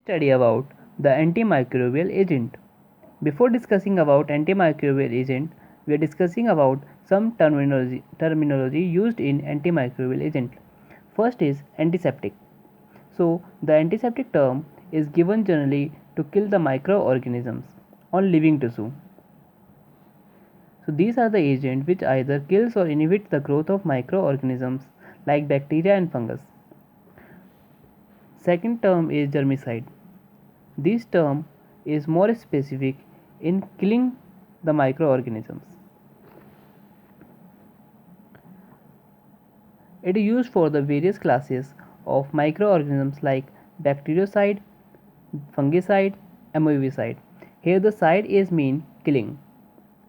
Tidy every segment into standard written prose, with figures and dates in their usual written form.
Study about the antimicrobial agent. Before discussing about antimicrobial agent, we are discussing about some terminology used in antimicrobial agent. First is antiseptic. So the antiseptic term is given generally to kill the microorganisms on living tissue. So these are the agents which either kills or inhibits the growth of microorganisms like bacteria and fungus. Second term is germicide. This term is more specific in killing the microorganisms. It is used for the various classes of microorganisms like bactericide, fungicide, amoebicide. Here the side is mean killing,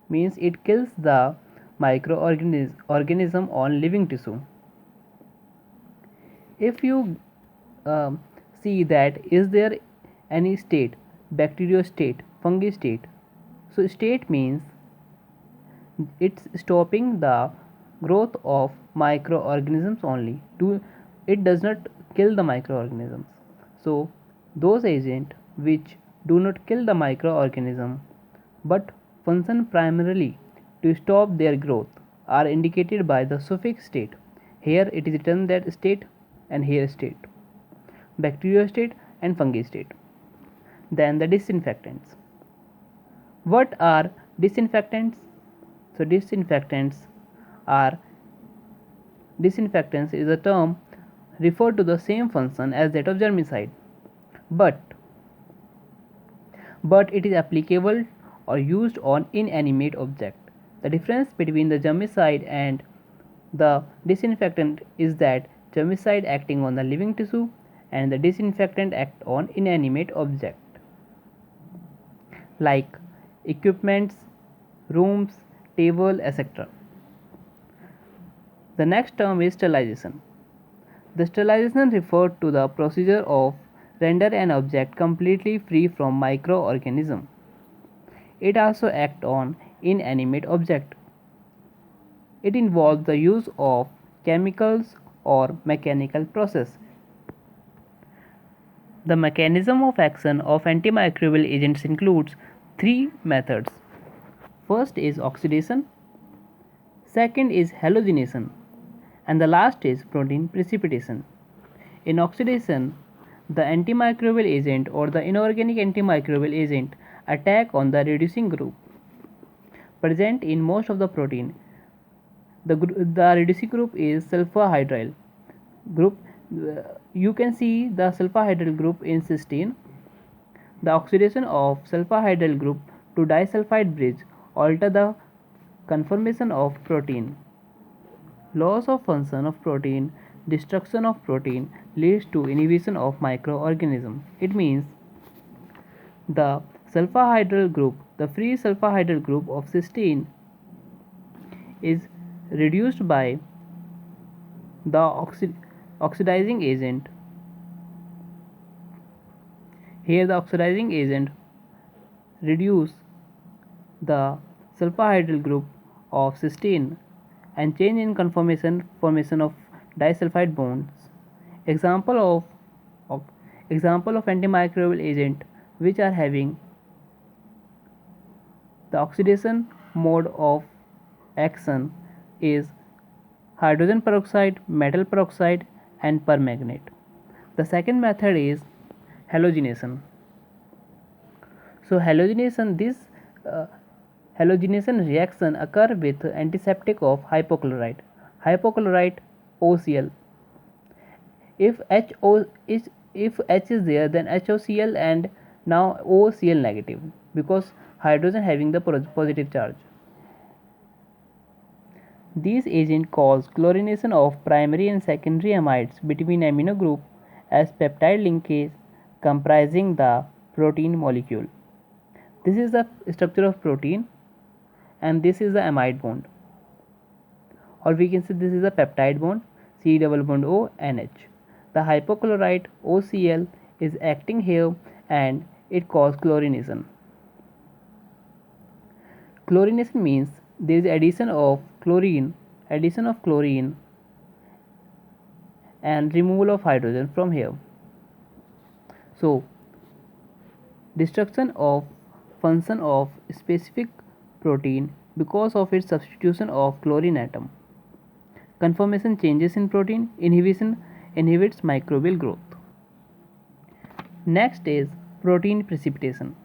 means it kills the microorganism on living tissue. If you um, see that is there any state, bacterial state, fungi state. So state means it's stopping the growth of microorganisms only. It does not kill the microorganisms. So those agents which do not kill the microorganism but function primarily to stop their growth are indicated by the suffix state. Here it is written that state and here state, bacterial state and fungi state. Then the disinfectants. What are disinfectants? So are disinfectants is a term referred to the same function as that of germicide, but it is applicable or used on inanimate object. The difference between the germicide and the disinfectant is that germicide acting on the living tissue and the disinfectant act on inanimate object like equipments, rooms, table, etc. The next term is sterilization. The sterilization referred to the procedure of render an object completely free from microorganism. It also acts on inanimate object. It involves the use of chemicals or mechanical process. The mechanism of action of antimicrobial agents includes three methods. First is oxidation, second is halogenation, and the last is protein precipitation. In oxidation, the antimicrobial agent or the inorganic antimicrobial agent attack on the reducing group present in most of the protein. The reducing group is sulfur hydryl group. You can see the sulfur hydryl group in cysteine. The oxidation of sulfur hydryl group to disulfide bridge alter the conformation of protein. Loss of function of protein, destruction of protein leads to inhibition of microorganism. It means the sulfur hydryl group, the free sulfur hydryl group of cysteine is reduced by the oxidizing agent. Here the oxidizing agent reduce the sulfur hydryl group of cysteine and change in conformation formation of disulfide bonds. Example of antimicrobial agent which are having the oxidation mode of action is hydrogen peroxide, metal peroxide and permanganate. The second method is halogenation. So uh, halogenation reaction occur with antiseptic of hypochlorite. Hypochlorite OCl. If if H is there, then HOCl and now OCl negative because hydrogen having the positive charge. These agents cause chlorination of primary and secondary amides between amino group as peptide linkage comprising the protein molecule. This is the structure of protein and this is the amide bond, or we can say this is a peptide bond C double bond O NH. The hypochlorite OCl is acting here and it causes chlorination. Chlorination means there is addition of chlorine and removal of hydrogen from here. So destruction of function of specific protein because of its substitution of chlorine atom. Conformation changes in protein inhibition inhibits microbial growth. Next is protein precipitation.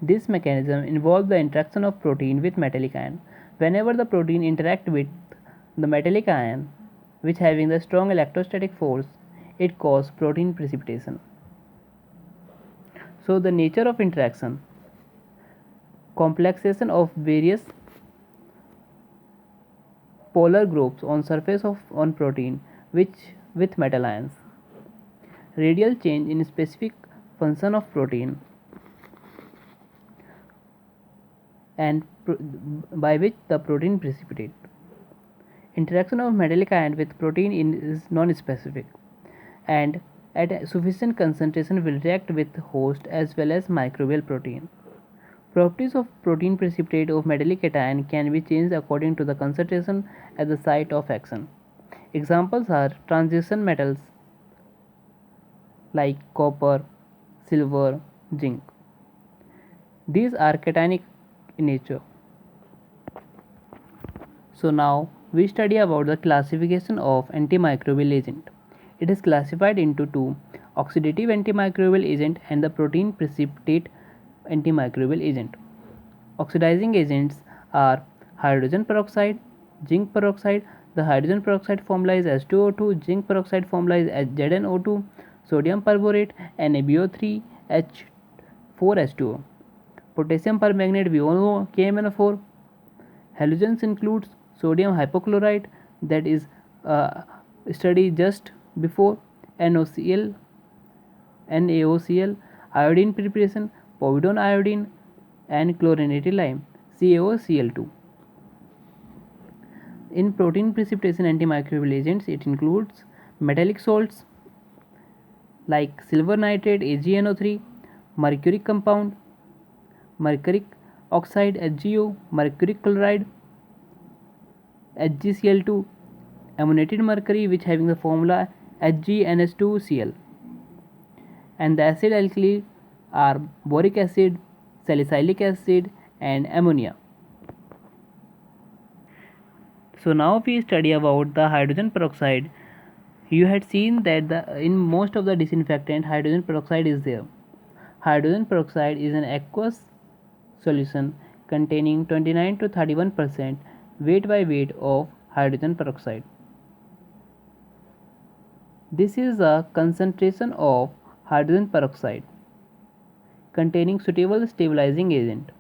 This mechanism involves the interaction of protein with metallic ion. Whenever the protein interact with the metallic ion, which having the strong electrostatic force, it causes protein precipitation. So the nature of interaction: complexation of various polar groups on surface of on protein which with metal ions, radial change in specific function of protein, and by which the protein precipitate. Interaction of metallic ion with protein is non-specific and at a sufficient concentration will react with host as well as microbial protein. Properties of protein precipitate of metallic cation can be changed according to the concentration at the site of action. Examples are transition metals like copper, silver, zinc. These are cationic in nature. So now we study about the classification of antimicrobial agent. It is classified into two: oxidative antimicrobial agent and the protein precipitate antimicrobial agent. Oxidizing agents are hydrogen peroxide, zinc peroxide. The hydrogen peroxide formula is H2O2, zinc peroxide formula is ZnO2, sodium perborate NaBO3 H4H2O. Potassium permanganate we all know KMnO4. Halogens includes sodium hypochlorite, that is studied just before, NaOCl, iodine preparation, povidone iodine, and chlorinated lime, CaOCl2. In protein precipitation antimicrobial agents, it includes metallic salts like silver nitrate AgNO3, mercuric compound, mercuric oxide HgO, mercuric chloride HgCl2, ammoniated mercury which having the formula HgNH2Cl, and the acid alkali are boric acid, salicylic acid, and ammonia. So now we study about the hydrogen peroxide. You had seen that in most of the disinfectant hydrogen peroxide is there. Hydrogen peroxide is an aqueous solution containing 29 to 31% weight by weight of hydrogen peroxide. This is a concentration of hydrogen peroxide containing suitable stabilizing agent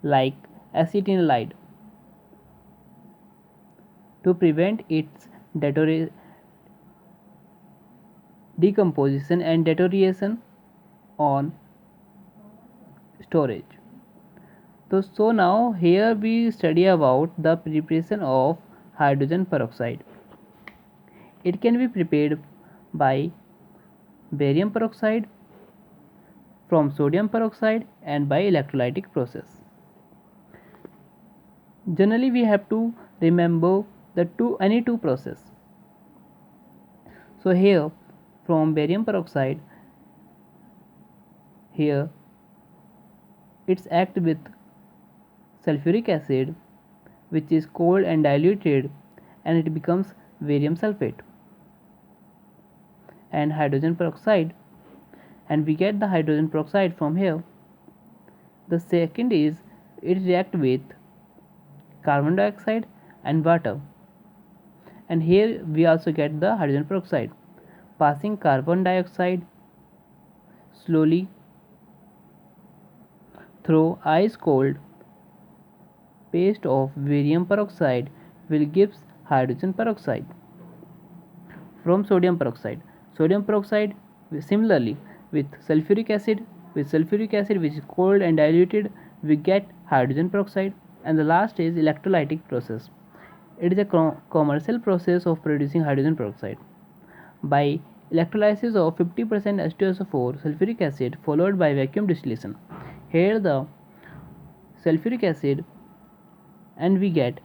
like acetanilide to prevent its decomposition and deterioration on storage. So now here we study about the preparation of hydrogen peroxide. It can be prepared by barium peroxide from sodium peroxide and by electrolytic process. Generally we have to remember the any two process. So here from barium peroxide, here it's act with sulfuric acid which is cold and diluted and it becomes barium sulfate and hydrogen peroxide, and we get the hydrogen peroxide from here. The second is it react with carbon dioxide and water, and here we also get the hydrogen peroxide passing carbon dioxide slowly through ice cold paste of barium peroxide will gives hydrogen peroxide from sodium peroxide. Sodium peroxide similarly with sulfuric acid, which is cold and diluted, we get hydrogen peroxide. And the last is electrolytic process. It is a commercial process of producing hydrogen peroxide by electrolysis of 50% H2SO4 sulfuric acid followed by vacuum distillation. Here the sulfuric acid and we get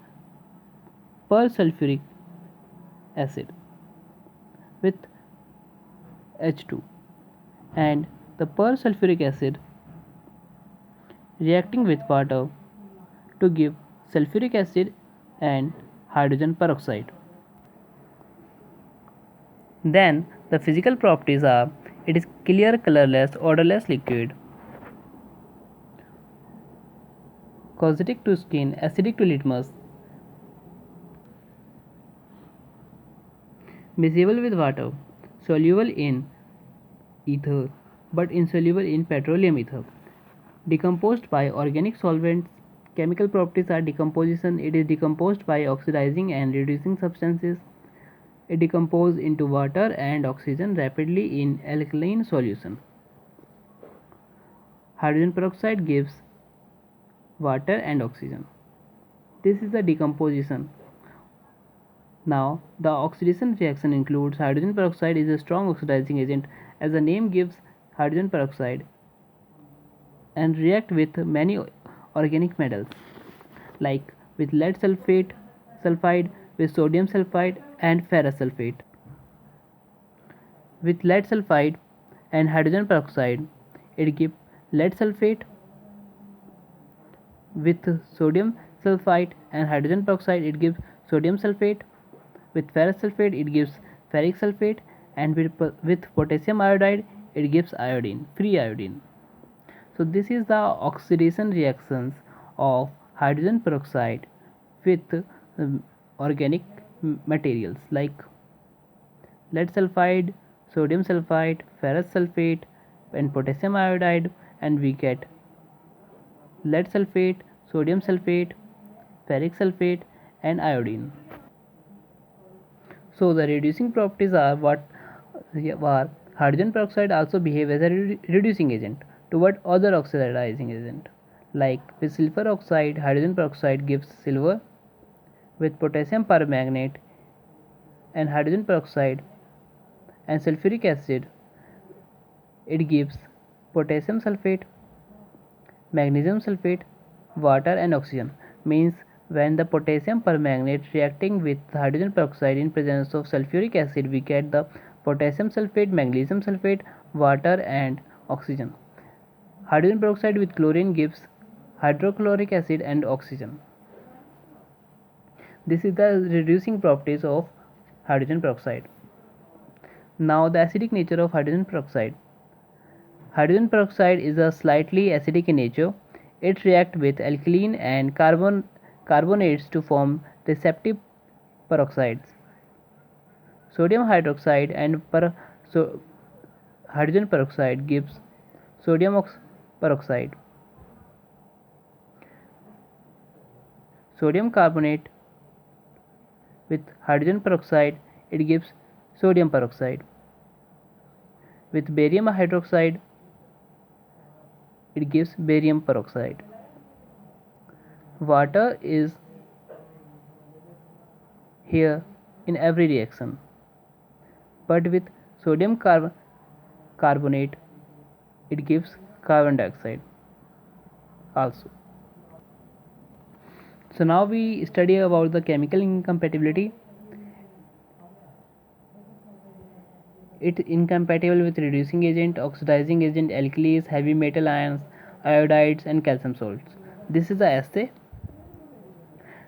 persulfuric acid with H2, and the persulfuric acid reacting with water to give sulfuric acid and hydrogen peroxide. Then the physical properties are: it is clear, colorless, odorless liquid, caustic to skin, acidic to litmus, miscible with water, soluble in ether but insoluble in petroleum ether, decomposed by organic solvents. Chemical properties are: decomposition, it is decomposed by oxidizing and reducing substances. It decomposes into water and oxygen rapidly in alkaline solution. Hydrogen peroxide gives water and oxygen. This is the decomposition. Now, the oxidation reaction includes: hydrogen peroxide is a strong oxidizing agent, as the name gives, hydrogen peroxide, and react with many organic metals like with lead sulfide, with sodium sulfide and ferrous sulfate. With lead sulfide and hydrogen peroxide, it gives lead sulfate. With sodium sulfide and hydrogen peroxide, it gives sodium sulfate. With ferrous sulfate, it gives ferric sulfate, and with potassium iodide, it gives iodine, free iodine. So this is the oxidation reactions of hydrogen peroxide with organic materials like lead sulfide, sodium sulfide, ferrous sulfate, and potassium iodide, and we get lead sulfate, sodium sulfate, ferric sulfate, and iodine. So the reducing properties are hydrogen peroxide also behave as a reducing agent toward other oxidizing agent. Like with silver oxide, hydrogen peroxide gives silver. With potassium permanganate and hydrogen peroxide and sulfuric acid, it gives potassium sulfate, magnesium sulfate, water and oxygen. Means when the potassium permanganate reacting with hydrogen peroxide in presence of sulfuric acid, we get the potassium sulfate, magnesium sulfate, water and oxygen. Hydrogen peroxide with chlorine gives hydrochloric acid and oxygen. This is the reducing properties of hydrogen peroxide. Now the acidic nature of hydrogen peroxide. Hydrogen peroxide is a slightly acidic in nature. It reacts with alkaline and carbonates to form receptive peroxides. Sodium hydroxide and hydrogen peroxide gives sodium peroxide. Sodium carbonate with hydrogen peroxide, it gives sodium peroxide. With barium hydroxide, it gives barium peroxide. Water is here in every reaction, but with sodium carbonate, it gives carbon dioxide also. So now we study about the chemical incompatibility. It incompatible with reducing agent, oxidizing agent, alkalis, heavy metal ions, iodides and calcium salts. This is the assay.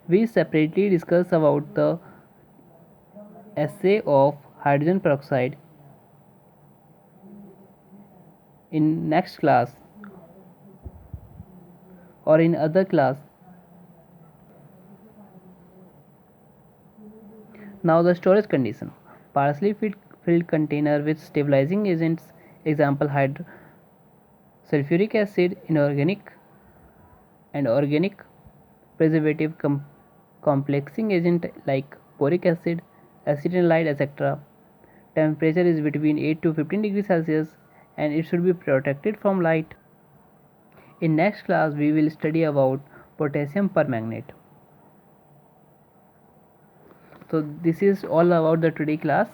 We separately discuss about the assay of hydrogen peroxide in next class or in other class. Now the storage condition. Partially filled container with stabilizing agents, example sulfuric acid, inorganic and organic preservative complexing agent like boric acid, acetonilide, etc. Temperature is between 8 to 15 degrees Celsius and it should be protected from light. In next class we will study about potassium permanganate. So this is all about the today class.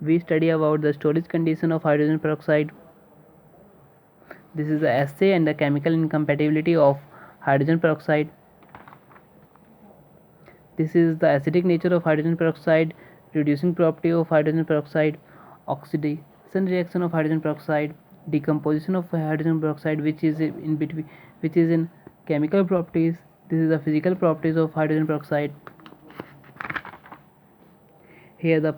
We study about the storage condition of hydrogen peroxide. This is the assay and the chemical incompatibility of hydrogen peroxide. This is the acidic nature of hydrogen peroxide, reducing property of hydrogen peroxide, oxidation reaction of hydrogen peroxide, decomposition of hydrogen peroxide, which is in between, which is in chemical properties. This is the physical properties of hydrogen peroxide. Here the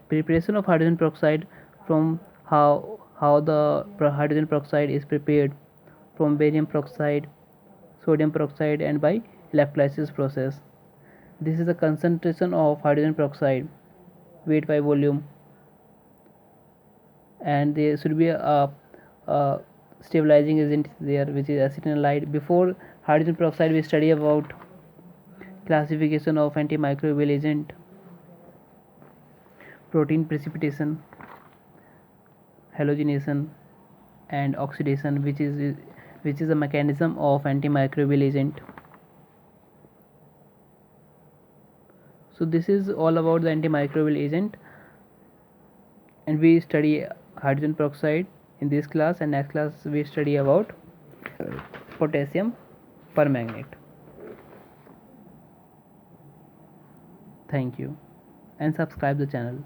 preparation of hydrogen peroxide, from how the hydrogen peroxide is prepared from barium peroxide, sodium peroxide, and by electrolysis process. This is the concentration of hydrogen peroxide, weight by volume, and there should be a stabilizing agent there, which is acetonilide. Before hydrogen peroxide we study about classification of antimicrobial agent, protein precipitation, halogenation, and oxidation, which is a mechanism of antimicrobial agent. So this is all about the antimicrobial agent, and we study hydrogen peroxide in this class, and next class we study about potassium permanganate. Thank you, and subscribe the channel.